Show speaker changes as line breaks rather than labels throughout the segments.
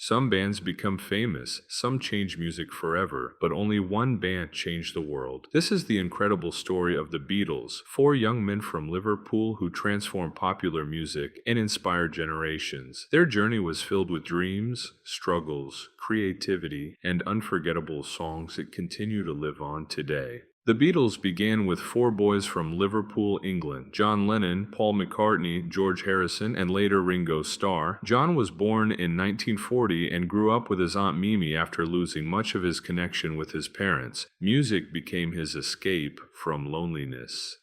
Some bands become famous, some change music forever, but only one band changed the world. This is the incredible story of the Beatles, four young men from Liverpool who transformed popular music and inspired generations. Their journey was filled with dreams, struggles, creativity, and unforgettable songs that continue to live on today. The Beatles began with four boys from Liverpool, England: John Lennon, Paul McCartney, George Harrison, and later Ringo Starr. John was born in 1940 and grew up with his Aunt Mimi after losing much of his connection with his parents. Music became his escape from loneliness.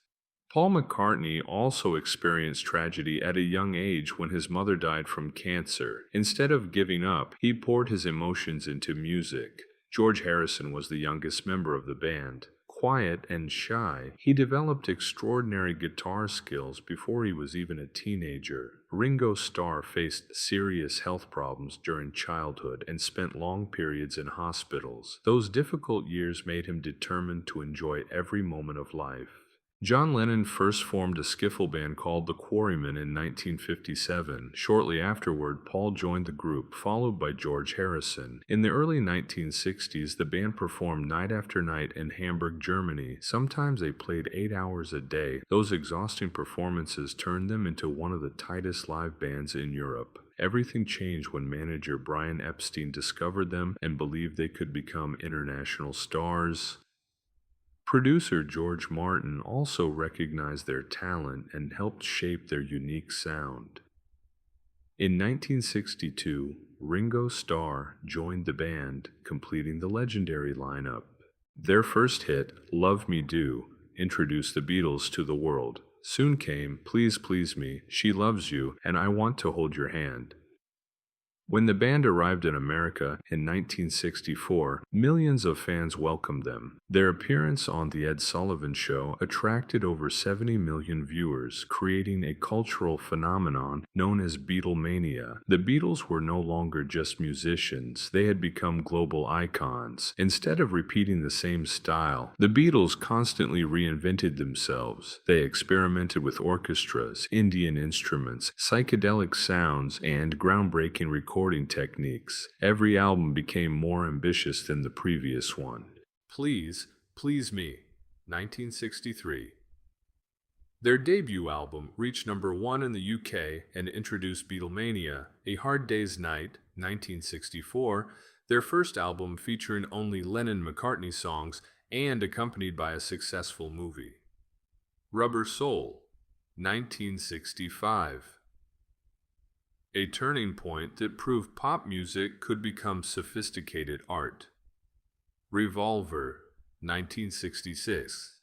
Paul McCartney also experienced tragedy at a young age when his mother died from cancer. Instead of giving up, he poured his emotions into music. George Harrison was the youngest member of the band. Quiet and shy, he developed extraordinary guitar skills before he was even a teenager. Ringo Starr faced serious health problems during childhood and spent long periods in hospitals. Those difficult years made him determined to enjoy every moment of life. John Lennon first formed a skiffle band called the Quarrymen in 1957. Shortly afterward, Paul joined the group, followed by George Harrison. In the early 1960s, the band performed night after night in Hamburg, Germany. Sometimes they played 8 hours a day. Those exhausting performances turned them into one of the tightest live bands in Europe. Everything changed when manager Brian Epstein discovered them and believed they could become international stars. Producer George Martin also recognized their talent and helped shape their unique sound. In 1962, Ringo Starr joined the band, completing the legendary lineup. Their first hit, Love Me Do, introduced the Beatles to the world. Soon came Please Please Me, She Loves You, and I Want to Hold Your Hand. When the band arrived in America in 1964, millions of fans welcomed them. Their appearance on The Ed Sullivan Show attracted over 70 million viewers, creating a cultural phenomenon known as Beatlemania. The Beatles were no longer just musicians, they had become global icons. Instead of repeating the same style, the Beatles constantly reinvented themselves. They experimented with orchestras, Indian instruments, psychedelic sounds, and groundbreaking recording techniques. Every album became more ambitious than the previous one. Please, Please Me, 1963. Their debut album reached number 1 in the UK and introduced Beatlemania. A Hard Day's Night, 1964, their first album featuring only Lennon-McCartney songs and accompanied by a successful movie. Rubber Soul, 1965. A turning point that proved pop music could become sophisticated art. Revolver, 1966.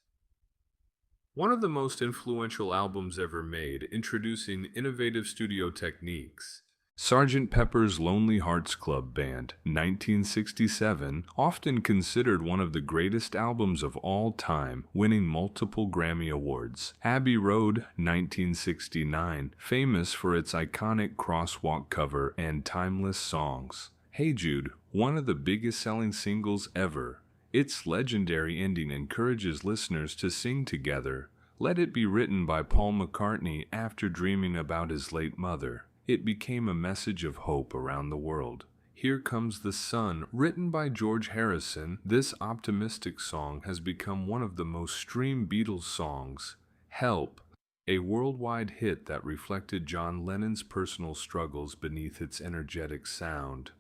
One of the most influential albums ever made, introducing innovative studio techniques. Sgt. Pepper's Lonely Hearts Club Band, 1967, often considered one of the greatest albums of all time, winning multiple Grammy Awards. Abbey Road, 1969, famous for its iconic crosswalk cover and timeless songs. Hey Jude, one of the biggest selling singles ever. Its legendary ending encourages listeners to sing together. Let It Be written by Paul McCartney after dreaming about his late mother. It became a message of hope around the world. Here Comes the Sun, written by George Harrison, this optimistic song has become one of the most streamed Beatles songs. Help, a worldwide hit that reflected John Lennon's personal struggles beneath its energetic sound.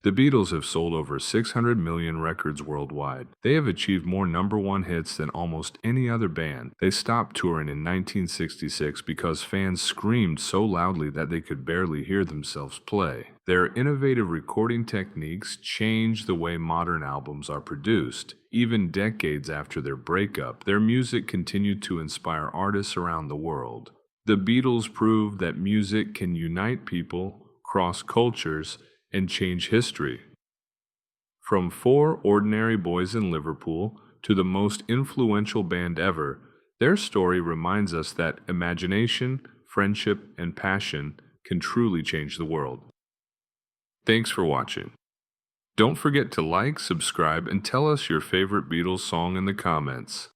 The Beatles have sold over 600 million records worldwide. They have achieved more #1 hits than almost any other band. They stopped touring in 1966 because fans screamed so loudly that they could barely hear themselves play. Their innovative recording techniques changed the way modern albums are produced. Even decades after their breakup, their music continued to inspire artists around the world. The Beatles proved that music can unite people, cross cultures, and change history. From four ordinary boys in Liverpool to the most influential band ever, their story reminds us that imagination, friendship, and passion can truly change the world. Thanks for watching. Don't forget to like, subscribe, and tell us your favorite Beatles song in the comments.